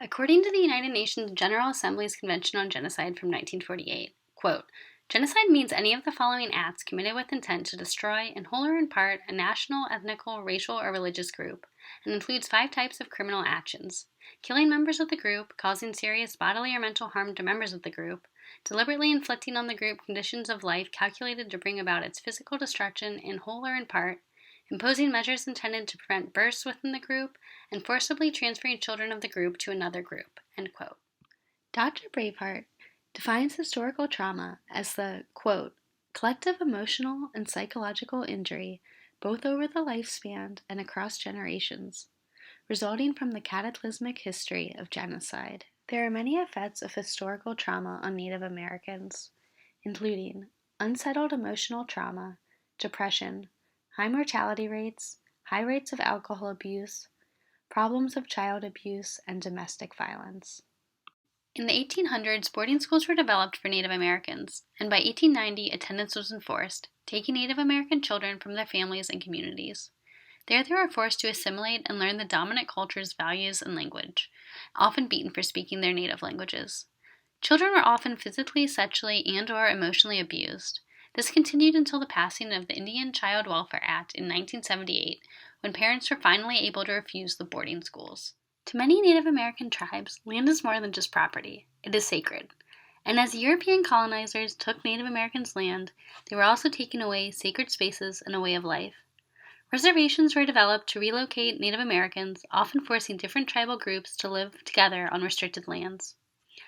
According to the United Nations General Assembly's Convention on Genocide from 1948, quote, genocide means any of the following acts committed with intent to destroy, in whole or in part, a national, ethnical, racial, or religious group, and includes 5 types of criminal actions: killing members of the group, causing serious bodily or mental harm to members of the group, deliberately inflicting on the group conditions of life calculated to bring about its physical destruction in whole or in part, imposing measures intended to prevent births within the group, and forcibly transferring children of the group to another group, end quote. Dr. Braveheart defines historical trauma as the, quote, collective emotional and psychological injury, both over the lifespan and across generations, resulting from the cataclysmic history of genocide. There are many effects of historical trauma on Native Americans, including unsettled emotional trauma, depression, high mortality rates, high rates of alcohol abuse, problems of child abuse, and domestic violence. In the 1800s, boarding schools were developed for Native Americans, and by 1890, attendance was enforced, taking Native American children from their families and communities. There they were forced to assimilate and learn the dominant culture's values and language, often beaten for speaking their native languages. Children were often physically, sexually, and/or emotionally abused. This continued until the passing of the Indian Child Welfare Act in 1978, when parents were finally able to refuse the boarding schools. To many Native American tribes, land is more than just property. It is sacred. And as European colonizers took Native Americans' land, they were also taking away sacred spaces and a way of life. Reservations were developed to relocate Native Americans, often forcing different tribal groups to live together on restricted lands.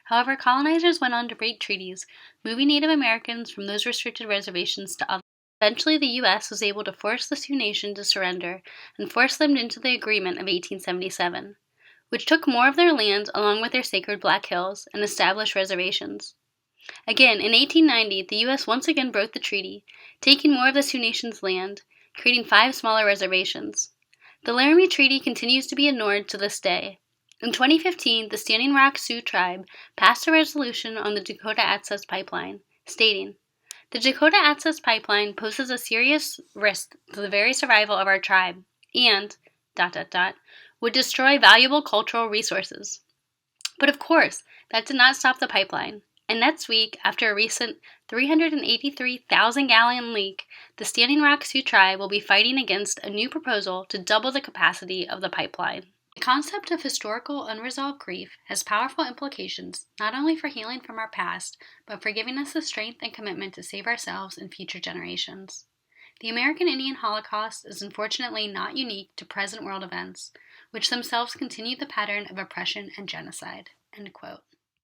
However, colonizers went on to break treaties, moving Native Americans from those restricted reservations to others. Eventually, the U.S. was able to force the Sioux Nation to surrender and force them into the Agreement of 1877, which took more of their land along with their sacred Black Hills and established reservations. Again, in 1890, the U.S. once again broke the treaty, taking more of the Sioux Nation's land, creating 5 smaller reservations. The Laramie Treaty continues to be ignored to this day. In 2015, the Standing Rock Sioux tribe passed a resolution on the Dakota Access Pipeline, stating, "The Dakota Access Pipeline poses a serious risk to the very survival of our tribe and, ... would destroy valuable cultural resources." But of course, that did not stop the pipeline. And next week, after a recent 383,000-gallon leak, the Standing Rock Sioux tribe will be fighting against a new proposal to double the capacity of the pipeline. The concept of historical unresolved grief has powerful implications not only for healing from our past, but for giving us the strength and commitment to save ourselves and future generations. The American Indian Holocaust is unfortunately not unique to present world events, which themselves continue the pattern of oppression and genocide. End quote.